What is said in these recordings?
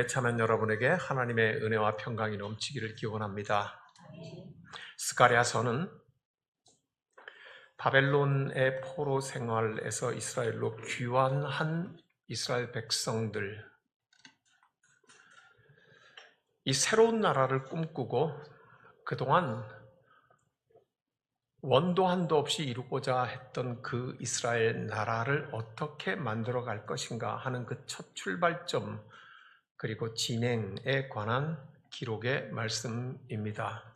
참여한 여러분에게 하나님의 은혜와 평강이 넘치기를 기원합니다. 스가랴서는 바벨론의 포로 생활에서 이스라엘로 귀환한 이스라엘 백성들, 이 새로운 나라를 꿈꾸고 그동안 원도 한도 없이 이루고자 했던 그 이스라엘 나라를 어떻게 만들어 갈 것인가 하는 그 첫 출발점 그리고 진행에 관한 기록의 말씀입니다.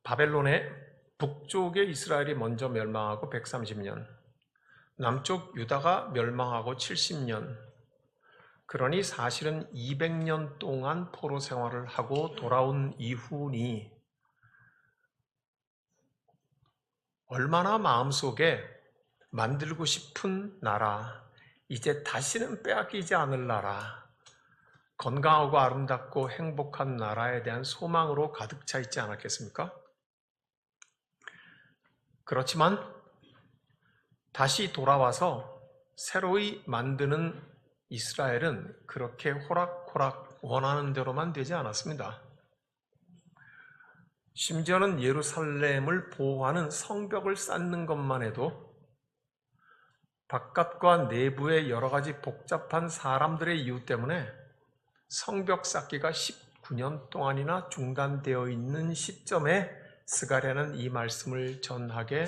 바벨론의 북쪽에 이스라엘이 먼저 멸망하고 130년, 남쪽 유다가 멸망하고 70년, 그러니 사실은 200년 동안 포로 생활을 하고 돌아온 이후니 얼마나 마음속에 만들고 싶은 나라, 이제 다시는 빼앗기지 않을 나라, 건강하고 아름답고 행복한 나라에 대한 소망으로 가득 차 있지 않았겠습니까? 그렇지만 다시 돌아와서 새로이 만드는 이스라엘은 그렇게 호락호락 원하는 대로만 되지 않았습니다. 심지어는 예루살렘을 보호하는 성벽을 쌓는 것만 해도 바깥과 내부의 여러 가지 복잡한 사람들의 이유 때문에 성벽 쌓기가 19년 동안이나 중단되어 있는 시점에 스가랴는 이 말씀을 전하게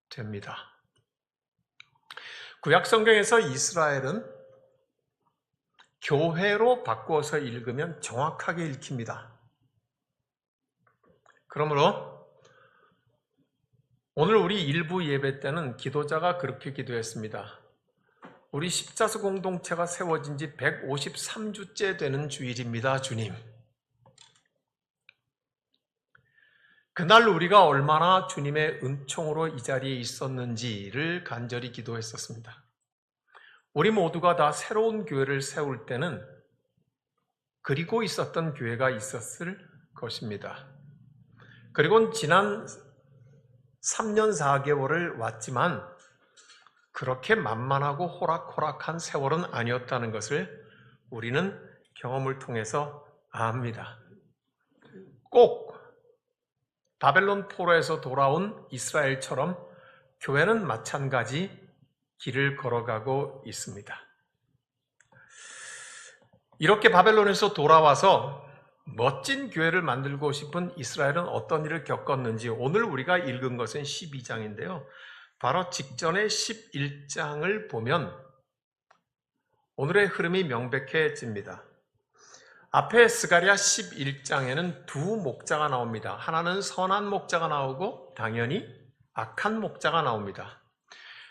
됩니다. 구약 성경에서 이스라엘은 교회로 바꾸어서 읽으면 정확하게 읽힙니다. 그러므로 오늘 우리 일부 예배 때는 기도자가 그렇게 기도했습니다. 우리 십자수 공동체가 세워진 지 153주째 되는 주일입니다, 주님. 그날 우리가 얼마나 주님의 은총으로 이 자리에 있었는지를 간절히 기도했었습니다. 우리 모두가 다 새로운 교회를 세울 때는 그리고 있었던 교회가 있었을 것입니다. 그리고 지난 3년 4개월을 왔지만 그렇게 만만하고 호락호락한 세월은 아니었다는 것을 우리는 경험을 통해서 압니다. 꼭 바벨론 포로에서 돌아온 이스라엘처럼 교회는 마찬가지 길을 걸어가고 있습니다. 이렇게 바벨론에서 돌아와서 멋진 교회를 만들고 싶은 이스라엘은 어떤 일을 겪었는지 오늘 우리가 읽은 것은 12장인데요. 바로 직전의 11장을 보면 오늘의 흐름이 명백해집니다. 앞에 스가랴 11장에는 두 목자가 나옵니다. 하나는 선한 목자가 나오고 당연히 악한 목자가 나옵니다.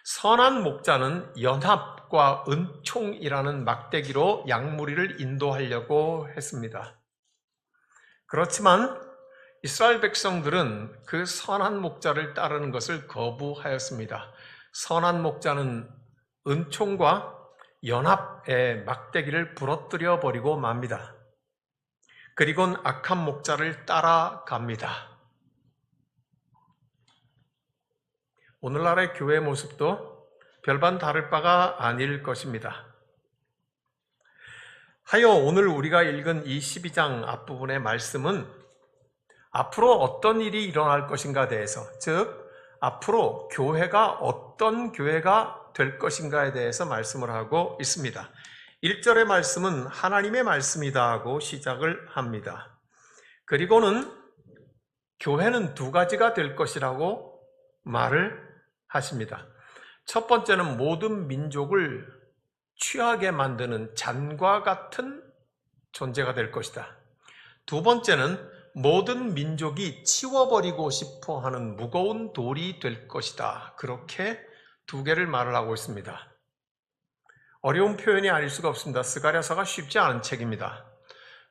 선한 목자는 연합과 은총이라는 막대기로 양무리를 인도하려고 했습니다. 그렇지만 이스라엘 백성들은 그 선한 목자를 따르는 것을 거부하였습니다. 선한 목자는 은총과 연합의 막대기를 부러뜨려 버리고 맙니다. 그리고는 악한 목자를 따라갑니다. 오늘날의 교회 모습도 별반 다를 바가 아닐 것입니다. 하여 오늘 우리가 읽은 이 12장 앞부분의 말씀은 앞으로 어떤 일이 일어날 것인가에 대해서, 즉 앞으로 교회가 어떤 교회가 될 것인가에 대해서 말씀을 하고 있습니다. 1절의 말씀은 하나님의 말씀이다 하고 시작을 합니다. 그리고는 교회는 두 가지가 될 것이라고 말을 하십니다. 첫 번째는 모든 민족을 취하게 만드는 잔과 같은 존재가 될 것이다. 두 번째는 모든 민족이 치워버리고 싶어 하는 무거운 돌이 될 것이다. 그렇게 두 개를 말을 하고 있습니다. 어려운 표현이 아닐 수가 없습니다. 스가랴서가 쉽지 않은 책입니다.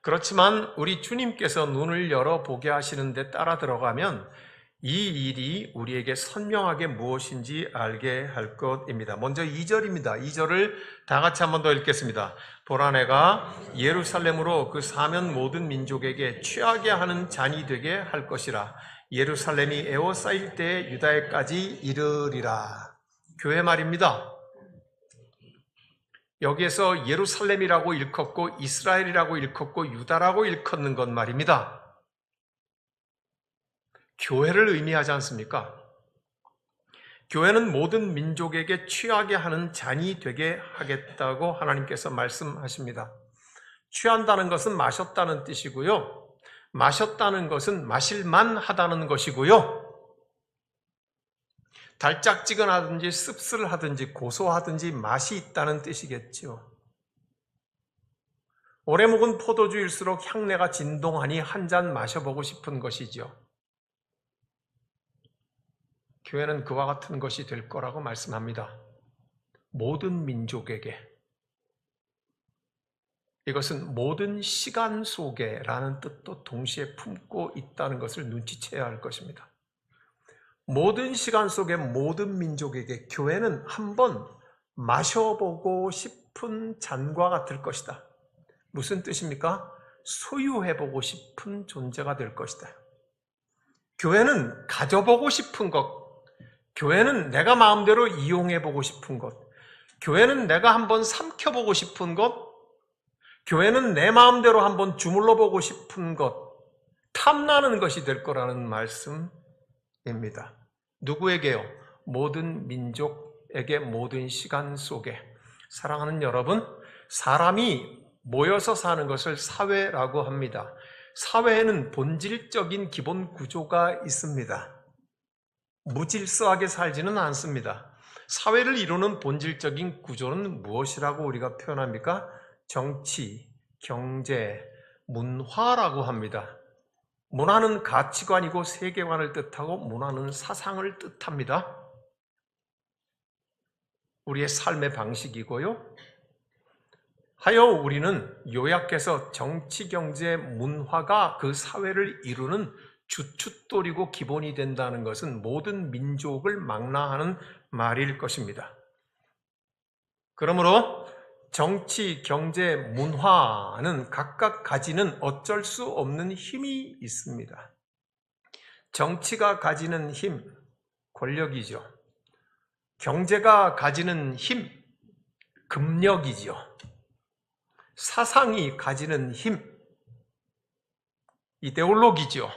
그렇지만 우리 주님께서 눈을 열어보게 하시는 데 따라 들어가면 이 일이 우리에게 선명하게 무엇인지 알게 할 것입니다. 먼저 2절입니다. 2절을 다 같이 한 번 더 읽겠습니다. 보라 내가 예루살렘으로 그 사면 모든 민족에게 취하게 하는 잔이 되게 할 것이라. 예루살렘이 에워싸일 때 유다에까지 이르리라. 교회 말입니다. 여기에서 예루살렘이라고 일컫고 이스라엘이라고 일컫고 유다라고 일컫는 것 말입니다. 교회를 의미하지 않습니까? 교회는 모든 민족에게 취하게 하는 잔이 되게 하겠다고 하나님께서 말씀하십니다. 취한다는 것은 마셨다는 뜻이고요. 마셨다는 것은 마실만 하다는 것이고요. 달짝지근하든지 씁쓸하든지 고소하든지 맛이 있다는 뜻이겠죠. 오래 묵은 포도주일수록 향내가 진동하니 한 잔 마셔보고 싶은 것이죠. 교회는 그와 같은 것이 될 거라고 말씀합니다. 모든 민족에게. 이것은 모든 시간 속에 라는 뜻도 동시에 품고 있다는 것을 눈치채야 할 것입니다. 모든 시간 속에 모든 민족에게 교회는 한번 마셔보고 싶은 잔과 같을 것이다. 무슨 뜻입니까? 소유해보고 싶은 존재가 될 것이다. 교회는 가져보고 싶은 것, 교회는 내가 마음대로 이용해보고 싶은 것, 교회는 내가 한번 삼켜보고 싶은 것, 교회는 내 마음대로 한번 주물러보고 싶은 것, 탐나는 것이 될 거라는 말씀입니다. 누구에게요? 모든 민족에게, 모든 시간 속에. 사랑하는 여러분, 사람이 모여서 사는 것을 사회라고 합니다. 사회에는 본질적인 기본 구조가 있습니다. 무질서하게 살지는 않습니다. 사회를 이루는 본질적인 구조는 무엇이라고 우리가 표현합니까? 정치, 경제, 문화라고 합니다. 문화는 가치관이고 세계관을 뜻하고 문화는 사상을 뜻합니다. 우리의 삶의 방식이고요. 하여 우리는 요약해서 정치, 경제, 문화가 그 사회를 이루는 주춧돌이고 기본이 된다는 것은 모든 민족을 망라하는 말일 것입니다. 그러므로 정치, 경제, 문화는 각각 가지는 어쩔 수 없는 힘이 있습니다. 정치가 가지는 힘, 권력이죠. 경제가 가지는 힘, 금력이죠. 사상이 가지는 힘, 이데올로기죠.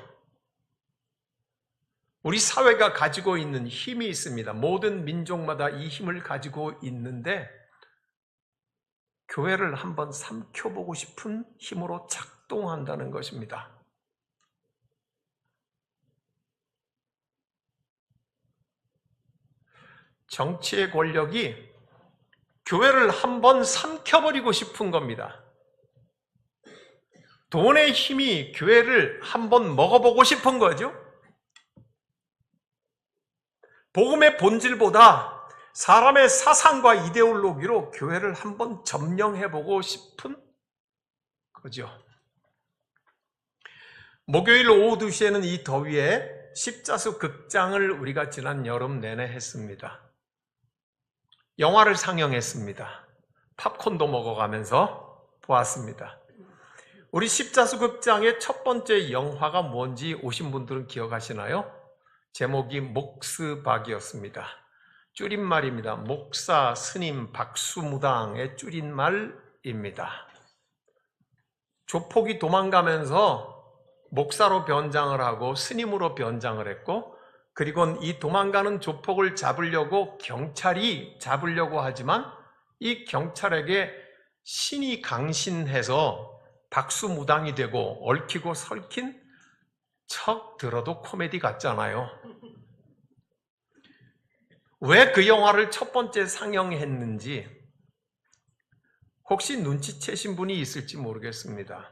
우리 사회가 가지고 있는 힘이 있습니다. 모든 민족마다 이 힘을 가지고 있는데 교회를 한번 삼켜보고 싶은 힘으로 작동한다는 것입니다. 정치의 권력이 교회를 한번 삼켜버리고 싶은 겁니다. 돈의 힘이 교회를 한번 먹어보고 싶은 거죠. 복음의 본질보다 사람의 사상과 이데올로기로 교회를 한번 점령해보고 싶은 거죠. 목요일 오후 2시에는 이 더위에 십자수 극장을 우리가 지난 여름 내내 했습니다. 영화를 상영했습니다. 팝콘도 먹어가면서 보았습니다. 우리 십자수 극장의 첫 번째 영화가 뭔지 오신 분들은 기억하시나요? 제목이 목스박이었습니다. 줄임말입니다. 목사, 스님, 박수무당의 줄임말입니다. 조폭이 도망가면서 목사로 변장을 하고 스님으로 변장을 했고, 그리고 이 도망가는 조폭을 잡으려고 경찰이 잡으려고 하지만 이 경찰에게 신이 강신해서 박수무당이 되고 얽히고 설킨 척 들어도 코미디 같잖아요. 왜 그 영화를 첫 번째 상영했는지 혹시 눈치채신 분이 있을지 모르겠습니다.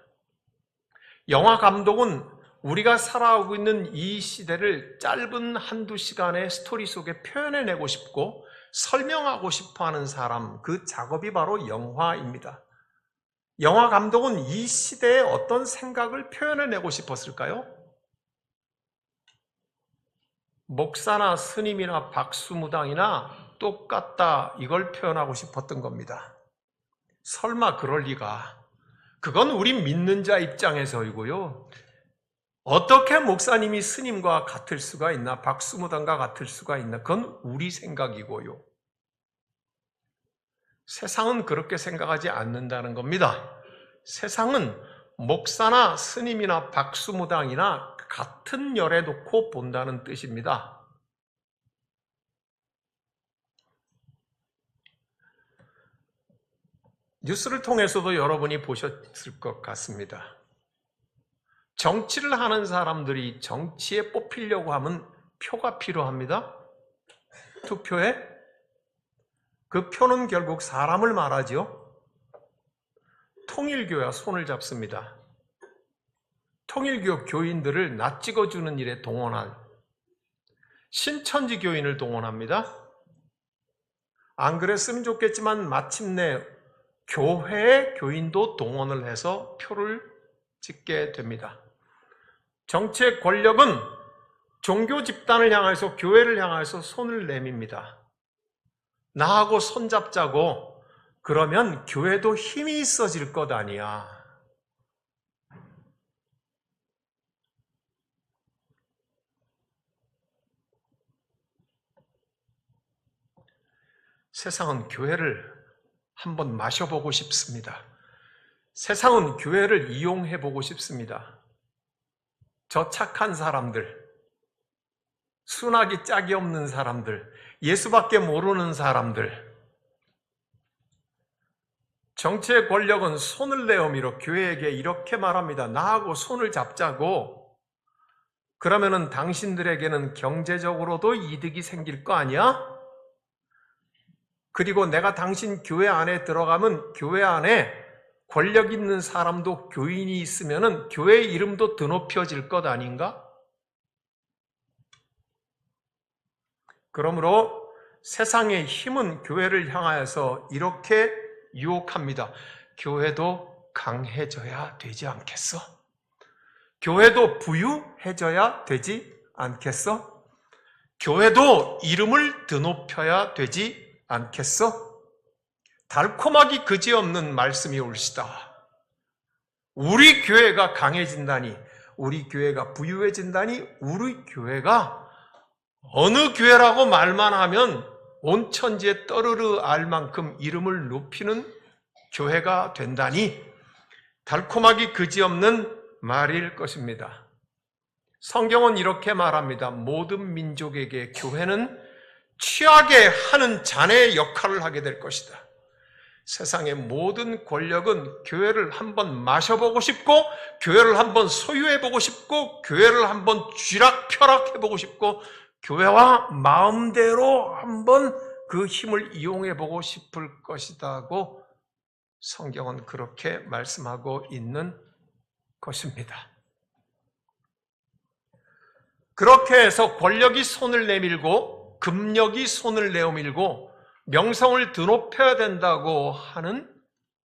영화 감독은 우리가 살아가고 있는 이 시대를 짧은 한두 시간의 스토리 속에 표현해내고 싶고 설명하고 싶어하는 사람, 그 작업이 바로 영화입니다. 영화 감독은 이 시대에 어떤 생각을 표현해내고 싶었을까요? 목사나 스님이나 박수무당이나 똑같다, 이걸 표현하고 싶었던 겁니다. 설마 그럴 리가. 그건 우리 믿는 자 입장에서이고요. 어떻게 목사님이 스님과 같을 수가 있나, 박수무당과 같을 수가 있나, 그건 우리 생각이고요. 세상은 그렇게 생각하지 않는다는 겁니다. 세상은 목사나 스님이나 박수무당이나 같은 열에 놓고 본다는 뜻입니다. 뉴스를 통해서도 여러분이 보셨을 것 같습니다. 정치를 하는 사람들이 정치에 뽑히려고 하면 표가 필요합니다. 투표에. 그 표는 결국 사람을 말하지요. 통일교와 손을 잡습니다. 통일교 교인들을 낯찍어주는 일에 동원한 신천지 교인을 동원합니다. 안 그랬으면 좋겠지만 마침내 교회의 교인도 동원을 해서 표를 찍게 됩니다. 정치의 권력은 종교 집단을 향해서, 교회를 향해서 손을 내밉니다. 나하고 손잡자고. 그러면 교회도 힘이 있어질 것 아니야. 세상은 교회를 한번 마셔보고 싶습니다. 세상은 교회를 이용해보고 싶습니다. 저 착한 사람들, 순하기 짝이 없는 사람들, 예수밖에 모르는 사람들, 정치의 권력은 손을 내어밀어 교회에게 이렇게 말합니다. 나하고 손을 잡자고. 그러면은 당신들에게는 경제적으로도 이득이 생길 거 아니야? 그리고 내가 당신 교회 안에 들어가면 교회 안에 권력 있는 사람도 교인이 있으면은 교회 이름도 드높여질 것 아닌가? 그러므로 세상의 힘은 교회를 향하여서 이렇게 유혹합니다. 교회도 강해져야 되지 않겠어? 교회도 부유해져야 되지 않겠어? 교회도 이름을 드높여야 되지 않겠어? 달콤하기 그지없는 말씀이 올시다. 우리 교회가 강해진다니, 우리 교회가 부유해진다니, 우리 교회가 어느 교회라고 말만 하면 온 천지에 떠르르 알 만큼 이름을 높이는 교회가 된다니 달콤하기 그지없는 말일 것입니다. 성경은 이렇게 말합니다. 모든 민족에게 교회는 취하게 하는 잔의 역할을 하게 될 것이다. 세상의 모든 권력은 교회를 한번 마셔보고 싶고, 교회를 한번 소유해보고 싶고, 교회를 한번 쥐락펴락해보고 싶고, 교회와 마음대로 한번 그 힘을 이용해보고 싶을 것이다고 성경은 그렇게 말씀하고 있는 것입니다. 그렇게 해서 권력이 손을 내밀고 금력이 손을 내어밀고 명성을 드높여야 된다고 하는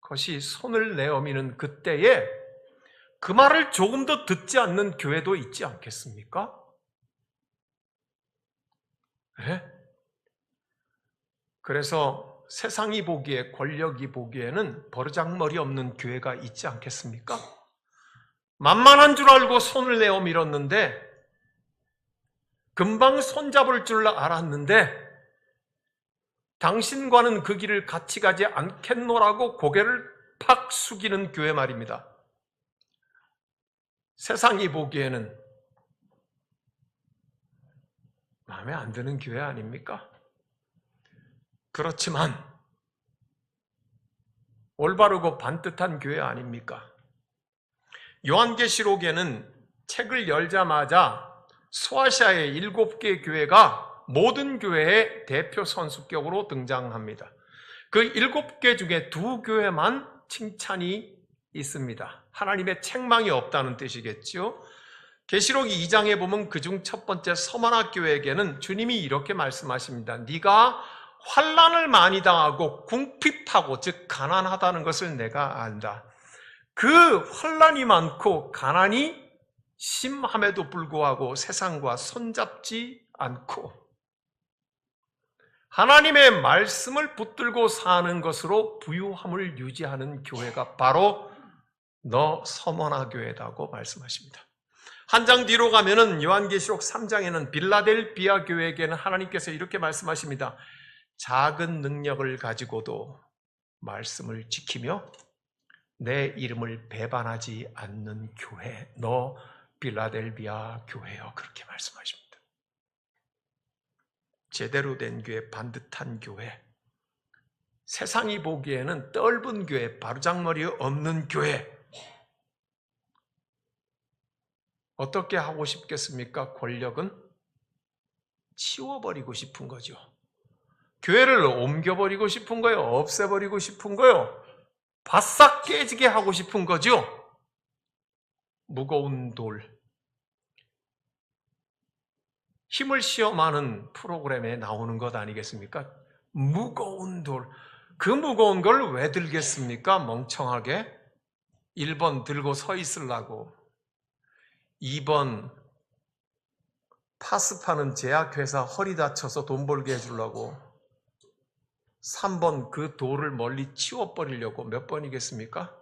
것이 손을 내어미는 그때에 그 말을 조금 더 듣지 않는 교회도 있지 않겠습니까? 네? 그래서 세상이 보기에, 권력이 보기에는 버르장머리 없는 교회가 있지 않겠습니까? 만만한 줄 알고 손을 내어 밀었는데, 금방 손잡을 줄 알았는데 당신과는 그 길을 같이 가지 않겠노라고 고개를 팍 숙이는 교회 말입니다. 세상이 보기에는 마음에 안 드는 교회 아닙니까? 그렇지만 올바르고 반듯한 교회 아닙니까? 요한계시록에는 책을 열자마자 소아시아의 7개 교회가 모든 교회의 대표 선수격으로 등장합니다. 그 7개 중에 2교회만 칭찬이 있습니다. 하나님의 책망이 없다는 뜻이겠죠. 계시록 2장에 보면 그중 첫 번째 서머나 교회에게는 주님이 이렇게 말씀하십니다. 네가 환난을 많이 당하고 궁핍하고 즉 가난하다는 것을 내가 안다. 그 환난이 많고 가난이 심함에도 불구하고 세상과 손잡지 않고 하나님의 말씀을 붙들고 사는 것으로 부유함을 유지하는 교회가 바로 너 서머나 교회다고 말씀하십니다. 한 장 뒤로 가면은 요한계시록 3장에는 빌라델비아 교회에게는 하나님께서 이렇게 말씀하십니다. 작은 능력을 가지고도 말씀을 지키며 내 이름을 배반하지 않는 교회, 너 빌라델비아 교회여, 그렇게 말씀하십니다. 제대로 된 교회, 반듯한 교회, 세상이 보기에는 떫은 교회, 바르장머리 없는 교회, 어떻게 하고 싶겠습니까? 권력은 치워버리고 싶은 거죠. 교회를 옮겨버리고 싶은 거예요. 없애버리고 싶은 거예요. 바싹 깨지게 하고 싶은 거죠. 무거운 돌. 힘을 시험하는 프로그램에 나오는 것 아니겠습니까? 무거운 돌. 그 무거운 걸 왜 들겠습니까? 멍청하게. 1번 들고 서 있으려고. 2번 파스 파는 제약회사 허리 다쳐서 돈 벌게 해주려고. 3번 그 돌을 멀리 치워버리려고. 몇 번이겠습니까?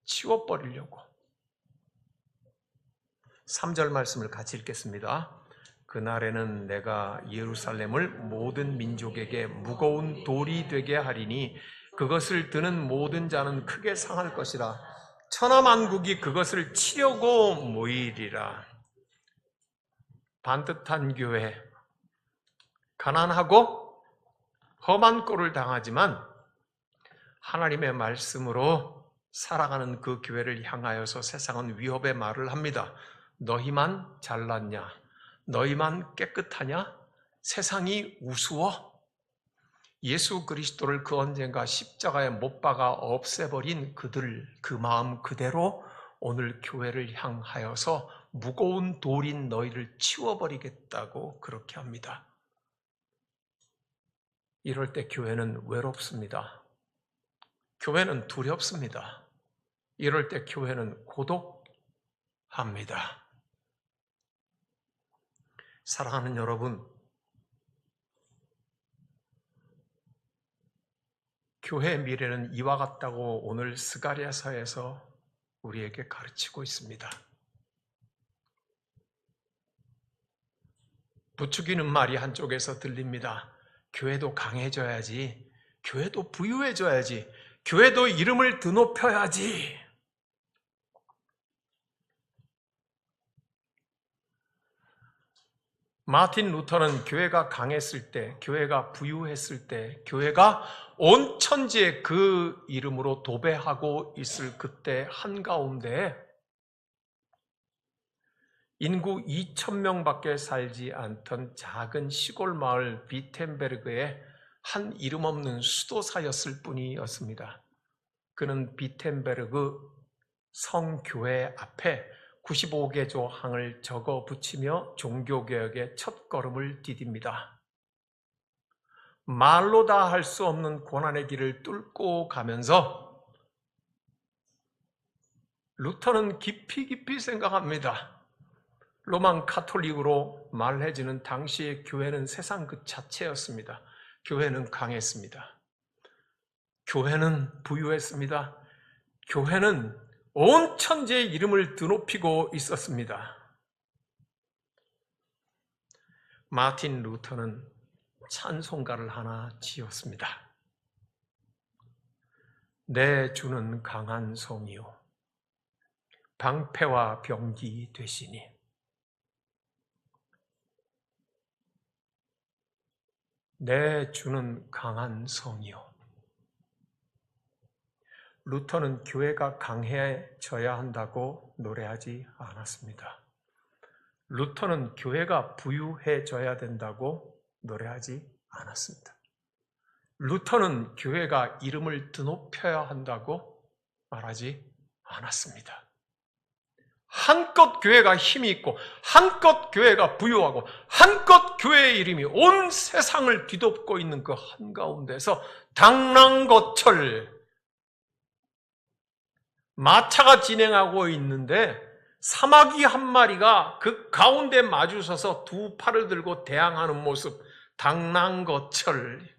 치워버리려고. 3절 말씀을 같이 읽겠습니다. 그날에는 내가 예루살렘을 모든 민족에게 무거운 돌이 되게 하리니 그것을 드는 모든 자는 크게 상할 것이라. 천하만국이 그것을 치려고 모이리라. 반듯한 교회, 가난하고 험한 꼴을 당하지만 하나님의 말씀으로 살아가는 그 교회를 향하여서 세상은 위협의 말을 합니다. 너희만 잘났냐? 너희만 깨끗하냐? 세상이 우스워? 예수 그리스도를 그 언젠가 십자가에 못 박아 없애버린 그들, 그 마음 그대로 오늘 교회를 향하여서 무거운 돌인 너희를 치워버리겠다고 그렇게 합니다. 이럴 때 교회는 외롭습니다. 교회는 두렵습니다. 이럴 때 교회는 고독합니다. 사랑하는 여러분, 교회의 미래는 이와 같다고 오늘 스가랴서에서 우리에게 가르치고 있습니다. 부추기는 말이 한쪽에서 들립니다. 교회도 강해져야지, 교회도 부유해져야지, 교회도 이름을 드높여야지. 마틴 루터는 교회가 강했을 때, 교회가 부유했을 때, 교회가 온 천지에 그 이름으로 도배하고 있을 그때 한가운데 인구 2,000명밖에 살지 않던 작은 시골 마을 비텐베르그의 한 이름 없는 수도사였을 뿐이었습니다. 그는 비텐베르그 성교회 앞에 95개 조항을 적어 붙이며 종교개혁의 첫걸음을 디딥니다. 말로 다 할 수 없는 고난의 길을 뚫고 가면서 루터는 깊이 생각합니다. 로만 카톨릭으로 말해지는 당시의 교회는 세상 그 자체였습니다. 교회는 강했습니다. 교회는 부유했습니다. 교회는 온 천지의 이름을 드높이고 있었습니다. 마틴 루터는 찬송가를 하나 지었습니다. 내 주는 강한 성이요 방패와 병기 되시니. 내 주는 강한 성이요. 루터는 교회가 강해져야 한다고 노래하지 않았습니다. 루터는 교회가 부유해져야 된다고 노래하지 않았습니다. 루터는 교회가 이름을 드높여야 한다고 말하지 않았습니다. 한껏 교회가 힘이 있고 한껏 교회가 부유하고 한껏 교회의 이름이 온 세상을 뒤덮고 있는 그 한가운데서 당랑거철 마차가 진행하고 있는데 사마귀 한 마리가 그 가운데 마주서서 두 팔을 들고 대항하는 모습, 당랑거철.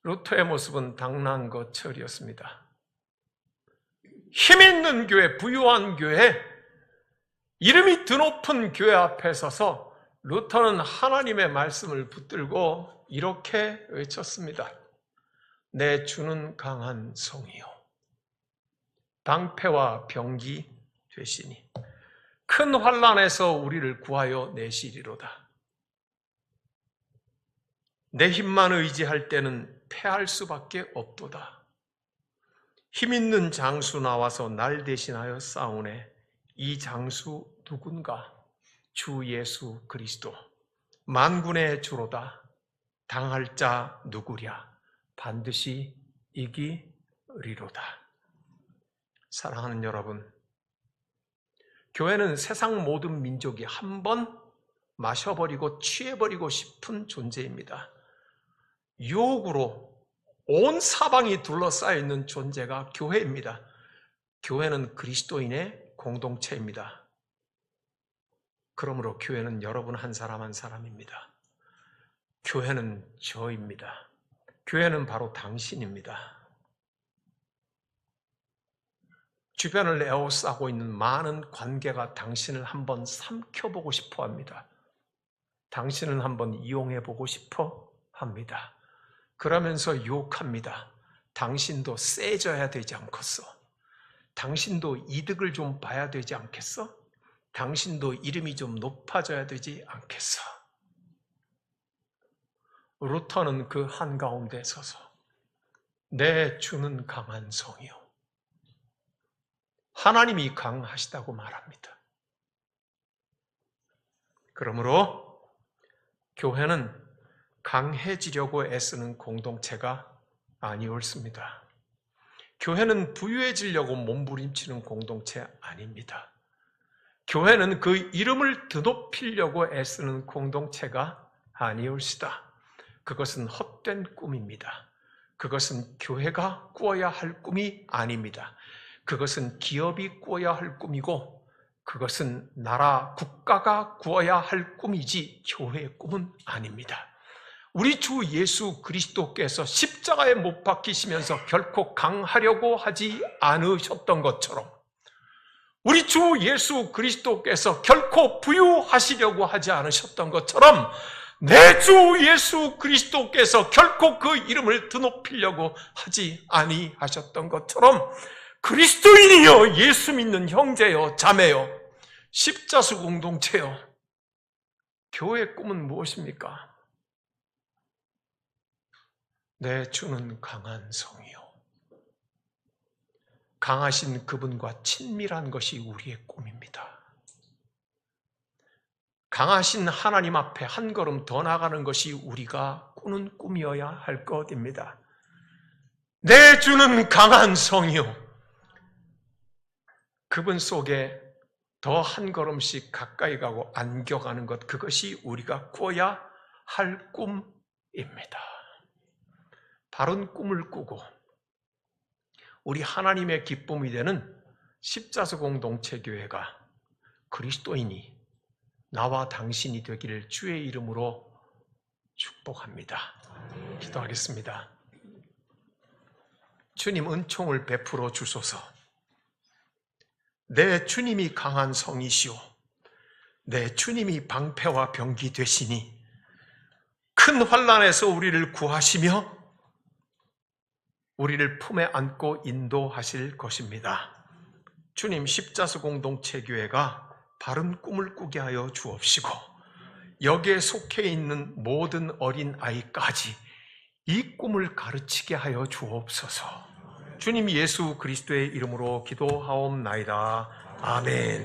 루터의 모습은 당랑거철이었습니다. 힘 있는 교회, 부유한 교회, 이름이 드높은 교회 앞에 서서 루터는 하나님의 말씀을 붙들고 이렇게 외쳤습니다. 내 주는 강한 성이요 방패와 병기 되시니 큰 환난에서 우리를 구하여 내시리로다. 내 힘만 의지할 때는 패할 수밖에 없도다. 힘있는 장수 나와서 날 대신하여 싸우네. 이 장수 누군가? 주 예수 그리스도 만군의 주로다. 당할 자 누구랴? 반드시 이기리로다. 사랑하는 여러분, 교회는 세상 모든 민족이 한 번 마셔버리고 취해버리고 싶은 존재입니다. 유혹으로 온 사방이 둘러싸여 있는 존재가 교회입니다. 교회는 그리스도인의 공동체입니다. 그러므로 교회는 여러분 한 사람 한 사람입니다. 교회는 저입니다. 교회는 바로 당신입니다. 주변을 에워싸고 있는 많은 관계가 당신을 한번 삼켜보고 싶어 합니다. 당신은 한번 이용해보고 싶어 합니다. 그러면서 유혹합니다. 당신도 세져야 되지 않겠어? 당신도 이득을 좀 봐야 되지 않겠어? 당신도 이름이 좀 높아져야 되지 않겠어? 루터는 그 한가운데 서서 내 주는 강한 성이요 하나님이 강하시다고 말합니다. 그러므로 교회는 강해지려고 애쓰는 공동체가 아니었습니다. 교회는 부유해지려고 몸부림치는 공동체 아닙니다. 교회는 그 이름을 드높이려고 애쓰는 공동체가 아니올시다. 그것은 헛된 꿈입니다. 그것은 교회가 꾸어야 할 꿈이 아닙니다. 그것은 기업이 꾸어야 할 꿈이고 그것은 나라, 국가가 꾸어야 할 꿈이지 교회의 꿈은 아닙니다. 우리 주 예수 그리스도께서 십자가에 못 박히시면서 결코 강하려고 하지 않으셨던 것처럼 우리 주 예수 그리스도께서 결코 부유하시려고 하지 않으셨던 것처럼 내 주 예수 그리스도께서 결코 그 이름을 드높이려고 하지 아니하셨던 것처럼 그리스도인이여 예수 믿는 형제여 자매여 십자수 공동체여 교회의 꿈은 무엇입니까? 내 주는 강한 성이요 강하신 그분과 친밀한 것이 우리의 꿈입니다. 강하신 하나님 앞에 한 걸음 더 나가는 것이 우리가 꾸는 꿈이어야 할 것입니다. 내 주는 강한 성이요 그분 속에 더 한 걸음씩 가까이 가고 안겨가는 것 그것이 우리가 꾸어야 할 꿈입니다. 바른 꿈을 꾸고 우리 하나님의 기쁨이 되는 십자수 공동체 교회가 그리스도인이 나와 당신이 되기를 주의 이름으로 축복합니다. 기도하겠습니다. 주님 은총을 베풀어 주소서. 내 주님이 강한 성이시오 내 주님이 방패와 병기 되시니 큰 환난에서 우리를 구하시며 우리를 품에 안고 인도하실 것입니다. 주님 십자수 공동체 교회가 바른 꿈을 꾸게 하여 주옵시고 여기에 속해 있는 모든 어린 아이까지 이 꿈을 가르치게 하여 주옵소서. 주님 예수 그리스도의 이름으로 기도하옵나이다. 아멘.